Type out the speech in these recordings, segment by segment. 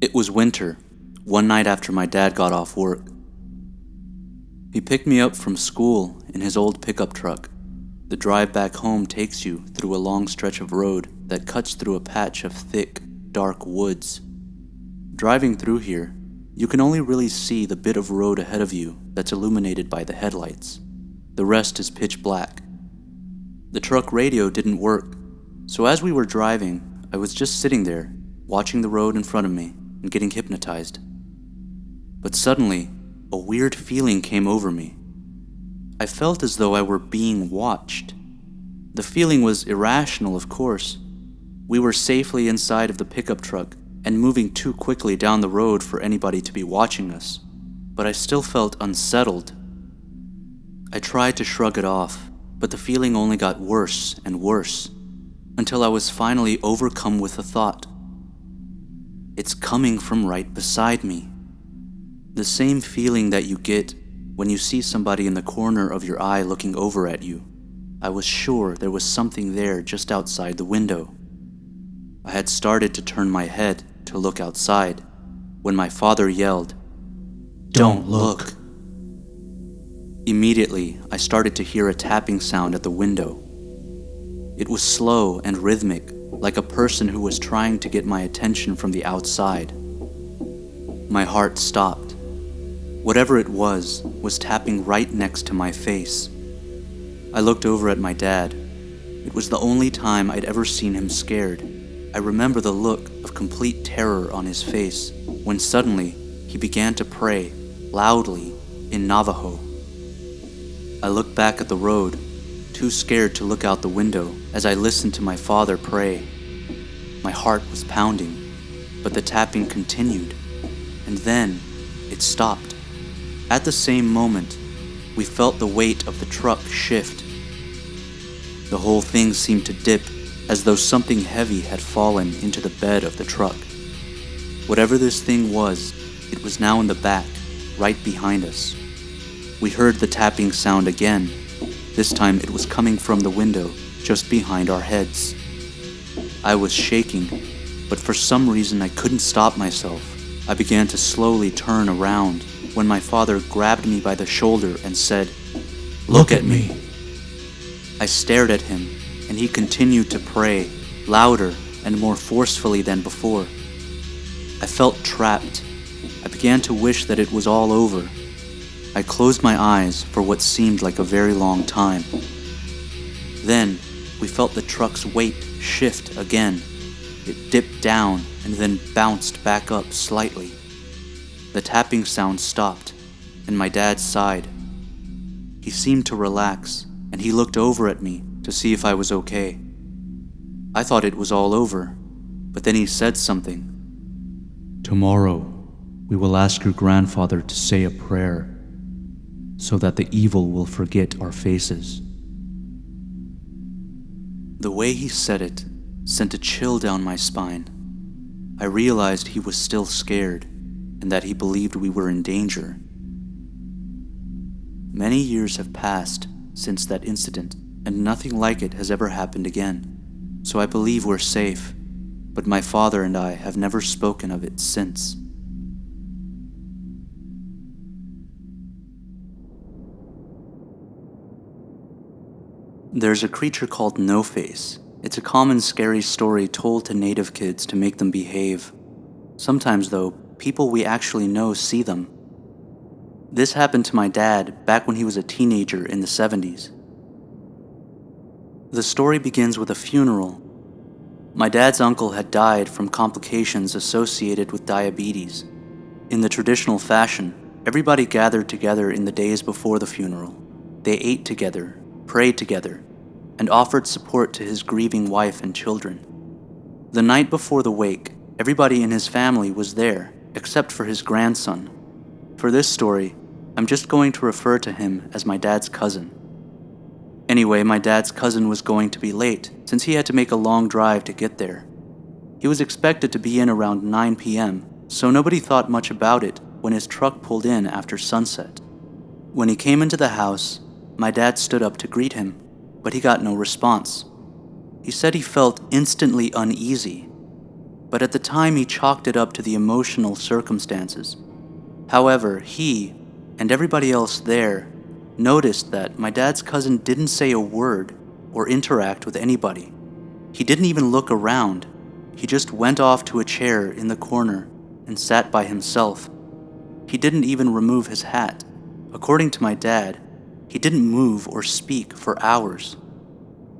It was winter, one night after my dad got off work. He picked me up from school in his old pickup truck. The drive back home takes you through a long stretch of road that cuts through a patch of thick, dark woods. Driving through here, you can only really see the bit of road ahead of you that's illuminated by the headlights. The rest is pitch black. The truck radio didn't work, so as we were driving, I was just sitting there, watching the road in front of me and getting hypnotized. But suddenly, a weird feeling came over me. I felt as though I were being watched. The feeling was irrational, of course. We were safely inside of the pickup truck and moving too quickly down the road for anybody to be watching us, but I still felt unsettled. I tried to shrug it off, but the feeling only got worse and worse, until I was finally overcome with the thought. It's coming from right beside me. The same feeling that you get when you see somebody in the corner of your eye looking over at you. I was sure there was something there just outside the window. I had started to turn my head to look outside when my father yelled, "Don't look." Immediately, I started to hear a tapping sound at the window. It was slow and rhythmic, like a person who was trying to get my attention from the outside. My heart stopped. Whatever it was tapping right next to my face. I looked over at my dad. It was the only time I'd ever seen him scared. I remember the look of complete terror on his face when suddenly he began to pray, loudly, in Navajo. I looked back at the road, too scared to look out the window as I listened to my father pray. My heart was pounding, but the tapping continued, and then it stopped. At the same moment, we felt the weight of the truck shift. The whole thing seemed to dip, as though something heavy had fallen into the bed of the truck. Whatever this thing was, it was now in the back, right behind us. We heard the tapping sound again. This time it was coming from the window, just behind our heads. I was shaking, but for some reason I couldn't stop myself. I began to slowly turn around when my father grabbed me by the shoulder and said, "Look at me." I stared at him, and he continued to pray, louder and more forcefully than before. I felt trapped. I began to wish that it was all over. I closed my eyes for what seemed like a very long time. Then, we felt the truck's weight shift again. It dipped down and then bounced back up slightly. The tapping sound stopped, and my dad sighed. He seemed to relax, and he looked over at me to see if I was okay. I thought it was all over, but then he said something. "Tomorrow, we will ask your grandfather to say a prayer, so that the evil will forget our faces." The way he said it sent a chill down my spine. I realized he was still scared, and that he believed we were in danger. Many years have passed since that incident, and nothing like it has ever happened again, so I believe we're safe, but my father and I have never spoken of it since. There's a creature called No-Face. It's a common scary story told to native kids to make them behave. Sometimes, though, people we actually know see them. This happened to my dad back when he was a teenager in the 70s. The story begins with a funeral. My dad's uncle had died from complications associated with diabetes. In the traditional fashion, everybody gathered together in the days before the funeral. They ate together, prayed together, and offered support to his grieving wife and children. The night before the wake, everybody in his family was there, except for his grandson. For this story, I'm just going to refer to him as my dad's cousin. Anyway, my dad's cousin was going to be late, since he had to make a long drive to get there. He was expected to be in around 9 p.m., so nobody thought much about it when his truck pulled in after sunset. When he came into the house, my dad stood up to greet him, but he got no response. He said he felt instantly uneasy. but at the time he chalked it up to the emotional circumstances. However, he, and everybody else there, noticed that my dad's cousin didn't say a word or interact with anybody. He didn't even look around. He just went off to a chair in the corner and sat by himself. He didn't even remove his hat. According to my dad, he didn't move or speak for hours.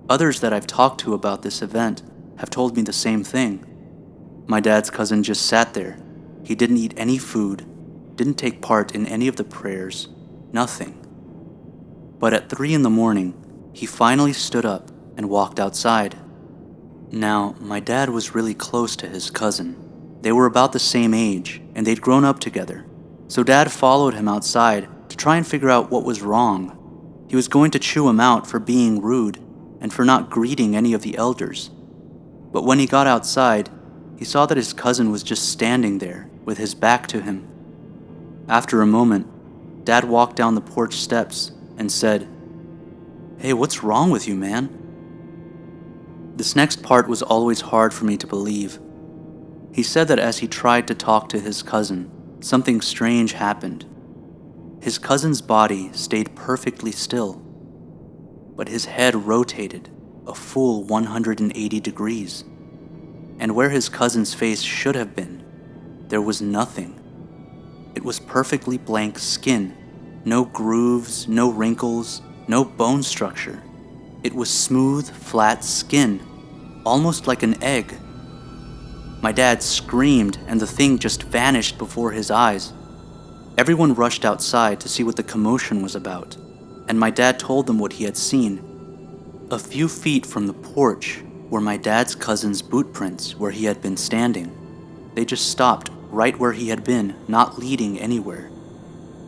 Others that I've talked to about this event have told me the same thing. My dad's cousin just sat there. He didn't eat any food, didn't take part in any of the prayers, nothing. But at 3 a.m, he finally stood up and walked outside. Now, my dad was really close to his cousin. They were about the same age, and they'd grown up together. So Dad followed him outside to try and figure out what was wrong. He was going to chew him out for being rude and for not greeting any of the elders. But when he got outside, he saw that his cousin was just standing there with his back to him. After a moment, Dad walked down the porch steps and said, "Hey, what's wrong with you, man?" This next part was always hard for me to believe. He said that as he tried to talk to his cousin, something strange happened. His cousin's body stayed perfectly still, but his head rotated a full 180 degrees. And where his cousin's face should have been, there was nothing. It was perfectly blank skin, no grooves, no wrinkles, no bone structure. It was smooth, flat skin, almost like an egg. My dad screamed, and the thing just vanished before his eyes. Everyone rushed outside to see what the commotion was about, and my dad told them what he had seen. A few feet from the porch were my dad's cousin's boot prints where he had been standing. They just stopped right where he had been, not leading anywhere.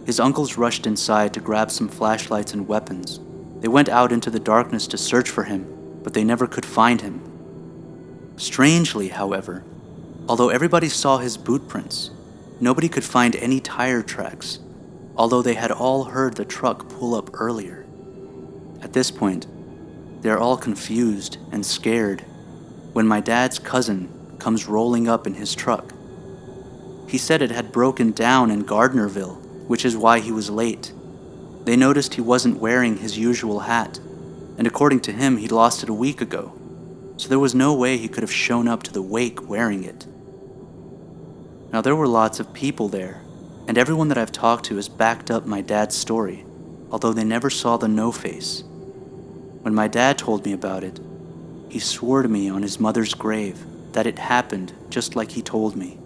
His uncles rushed inside to grab some flashlights and weapons. They went out into the darkness to search for him, but they never could find him. Strangely, however, although everybody saw his boot prints, nobody could find any tire tracks, although they had all heard the truck pull up earlier. At this point, they're all confused and scared when my dad's cousin comes rolling up in his truck. He said it had broken down in Gardnerville, which is why he was late. They noticed he wasn't wearing his usual hat, and according to him, he'd lost it a week ago, so there was no way he could have shown up to the wake wearing it. Now, there were lots of people there, and everyone that I've talked to has backed up my dad's story, although they never saw the no-face. When my dad told me about it, he swore to me on his mother's grave that it happened just like he told me.